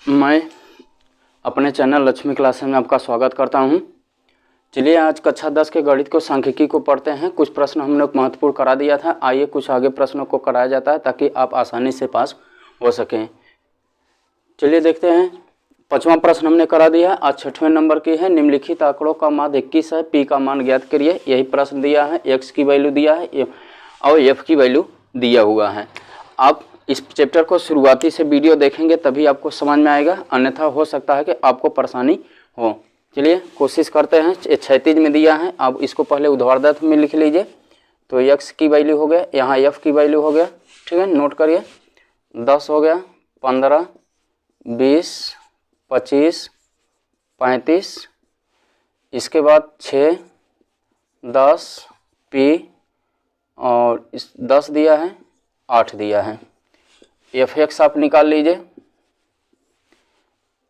मैं अपने channel Lakshmi classes में आपका स्वागत करता हूं। चलिए आज कक्षा 10 के गणित को सांख्यिकी को पढ़ते हैं। कुछ प्रश्न हमने महत्वपूर्ण करा दिया था, आइए कुछ आगे प्रश्नों को कराया जाता है ताकि आप आसानी से पास हो सकें। चलिए देखते हैं। 5वां प्रश्न हमने करा दिया, आज 6वें नंबर की है। निम्नलिखित आंकड़ों का मान 21 है, पी का मान ज्ञात करिए। यही प्रश्न दिया है, एक्स की वैल्यू दिया है और एफ की वैल्यू दिया हुआ है। आप इस चैप्टर को शुरुआती से वीडियो देखेंगे तभी आपको समझ में आएगा, अन्यथा हो सकता है कि आपको परेशानी हो। चलिए कोशिश करते हैं। क्षैतिज में दिया है, आप इसको पहले ऊर्ध्वाधर में लिख लीजिए। तो एक्स की वैल्यू हो गया, यहाँ एफ की वैल्यू हो गया, ठीक है, नोट करिए। 10 हो गया, 15, 20, 25, 35, इसके बाद 6, 10 पी और इस 10 दिया है, 8 दिया है। एफ एक्स आप निकाल लीजिए,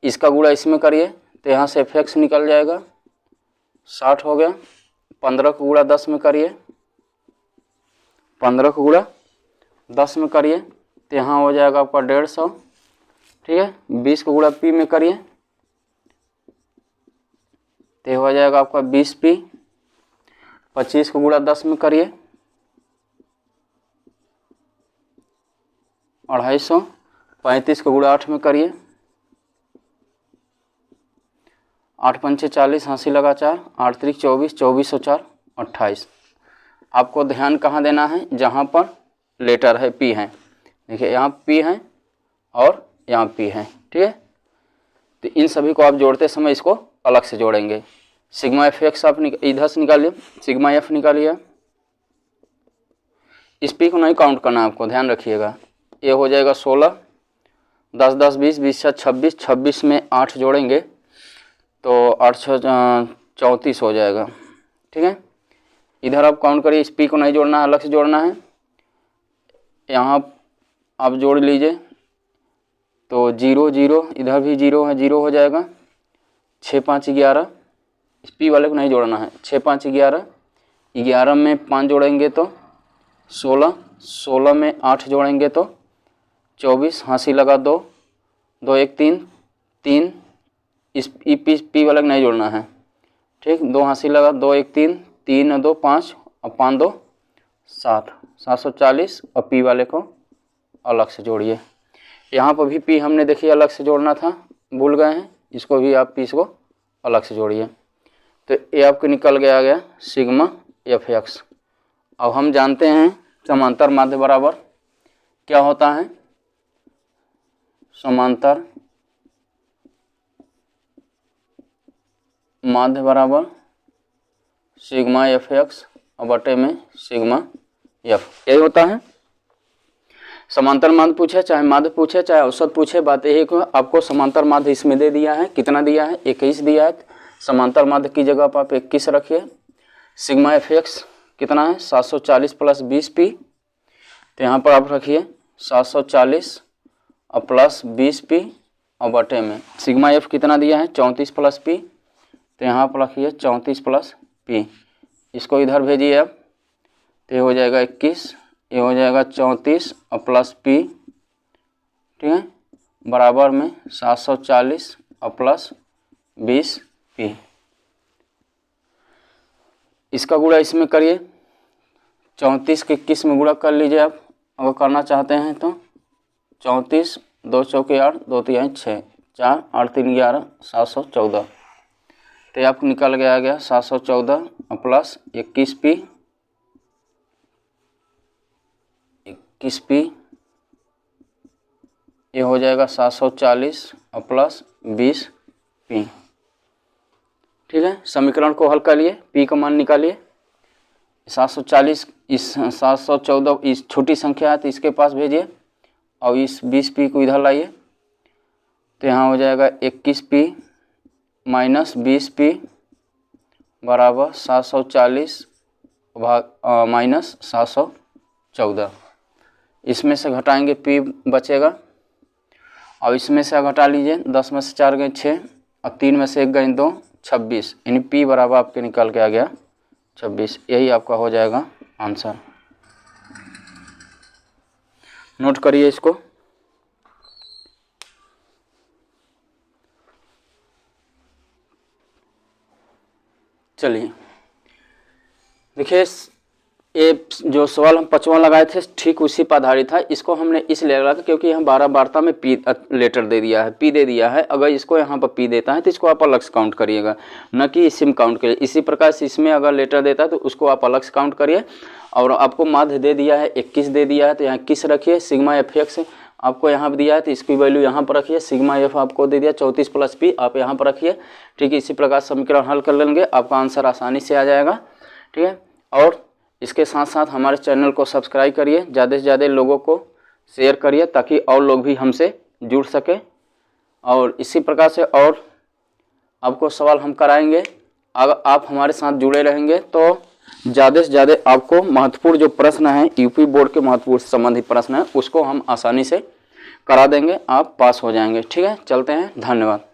इसका गुणा इसमें करिए तो यहाँ से एफ एक्स निकल जाएगा, 60 हो गया। 15 को गुणा 10 में करिए, 15 को गुणा 10 में करिए तो यहाँ हो जाएगा आपका 150, ठीक है। 20 को गुणा पी में करिए तो हो जाएगा आपका 20 पी। 25 को गुणा 10 में करिए 250। 35 को गुणा 8 में करिए, 8 पंचे 40, 80 लगा 4, 8 त्रिक 24, 24 और 4 28। आपको ध्यान कहाँ देना है, जहाँ पर लेटर है पी है। देखिए यहाँ पी है और यहाँ पी है, ठीक है। तो इन सभी को आप जोड़ते समय इसको अलग से जोड़ेंगे। सिग्मा एफ एक्स आप इधर से निकालिए, सिग्मा एफ निकालिए। इस पी को नहीं काउंट करना, आपको ध्यान रखिएगा। ये हो जाएगा 16, 10 10 20, 20 से 26, 26 में 8 जोड़ेंगे तो 8 34 हो जाएगा, ठीक है। इधर आप काउंट करिए, इस पी को नहीं जोड़ना है, अलग से जोड़ना है। यहाँ आप जोड़ लीजिए तो 0 0, इधर भी 0 है, 0 हो जाएगा। 6 5 11, इस पी वाले को नहीं जोड़ना है। 6 5 11, 11 में 5 जोड़ेंगे तो 16, 16 में 8 जोड़ेंगे तो 24, 80 लगा 2, 2 1 3, 3, इस पी वाले को नहीं जोड़ना है, ठीक। 2 80 लगा, 2 1 3, 3 2 5 और 5 2 7, 740 और पी वाले को अलग से जोड़िए। यहाँ पर भी पी हमने देखिए अलग से जोड़ना था, भूल गए हैं, इसको भी आप पी को अलग से जोड़िए। तो ये आपको निकल गया सिग्मा एफ एक्स। अब हम जानते हैं समांतर माध्य बराबर क्या होता है। समांतर माध्य बराबर सिग्मा एफ एक्स बटे में सिग्मा एफ, यही होता है। समांतर माध्य पूछे, चाहे माध्य पूछे, चाहे औसत पूछे, बात यही है आपको समांतर माध्य इसमें दे दिया है। कितना दिया है, 21 दिया है। समांतर माध्य की जगह पर आप 21 रखिए। सिग्मा एफ एक्स कितना है, 740 प्लस 20 पी, तो यहाँ पर आप रखिए 740 और प्लस 20 पी और बटे में सिग्मा एफ कितना दिया है, 34 प्लस पी, तो यहाँ पर रखिए 34 प्लस पी। इसको इधर भेजिए अब, तो ये हो जाएगा 21, ये हो जाएगा 34 और प्लस पी, ठीक है, बराबर में 740 और प्लस 20 पी। इसका गुणा इसमें करिए, 34 के 21 में गुणा कर लीजिए आप अगर करना चाहते हैं तो। 34, 2 चौके 8, 2 तिहाई 6, 4 8 3 11, 714। तो आपको निकल गया 714 और प्लस 21 पी, 21 पी, ये हो जाएगा 740 और प्लस 20 पी, ठीक है। समीकरण को हल कर लिए, पी का मान निकालिए। 740 इस 714 इस छोटी संख्या है तो इसके पास भेजिए और इस 20 पी को इधर लाइए, तो यहाँ हो जाएगा 21 पी माइनस 20 पी बराबर 740 माइनस 714। इसमें से घटाएंगे पी बचेगा और इसमें से घटा लीजिए। 10 में से 4 गए 6 और 3 में से 1 गए 2, 26, यानी पी बराबर आपके निकल के आ गया 26। यही आपका हो जाएगा आंसर। नोट करिए इसको। चलिए देखिए, ये जो सवाल हम 5वां लगाए थे ठीक उसी पर आधारित था। इसको हमने इसलिए लगा क्योंकि यहाँ 12 वार्ता में पी लेटर दे दिया है, पी दे दिया है। अगर इसको यहाँ पर पी देता है तो इसको आप अलग से काउंट करिएगा, न कि इसी में काउंट करिए। इसी प्रकार से इसमें अगर लेटर देता है तो उसको आप अलग से काउंट करिए। और आपको माध्य दे दिया है 21 दे दिया है तो यहाँ 21 रखिए। सिग्मा एफ एक्स आपको यहाँ पर दिया है तो इसकी वैल्यू यहाँ पर रखिए। सिग्मा एफ आपको दे दिया 34 प्लस पी, आप यहाँ पर रखिए। ठीक है, इसी प्रकार समीकरण हल कर लेंगे, आपका आंसर आसानी से आ जाएगा। ठीक है, और इसके साथ साथ हमारे चैनल को सब्सक्राइब करिए, ज़्यादा से ज़्यादा लोगों को शेयर करिए ताकि और लोग भी हमसे जुड़ सके। और इसी प्रकार से और आपको सवाल हम कराएंगे। अगर आप हमारे साथ जुड़े रहेंगे तो ज़्यादा से ज़्यादा आपको महत्वपूर्ण जो प्रश्न हैं, यूपी बोर्ड के महत्वपूर्ण संबंधित प्रश्न हैं, उसको हम आसानी से करा देंगे, आप पास हो जाएंगे। ठीक है, चलते हैं, धन्यवाद।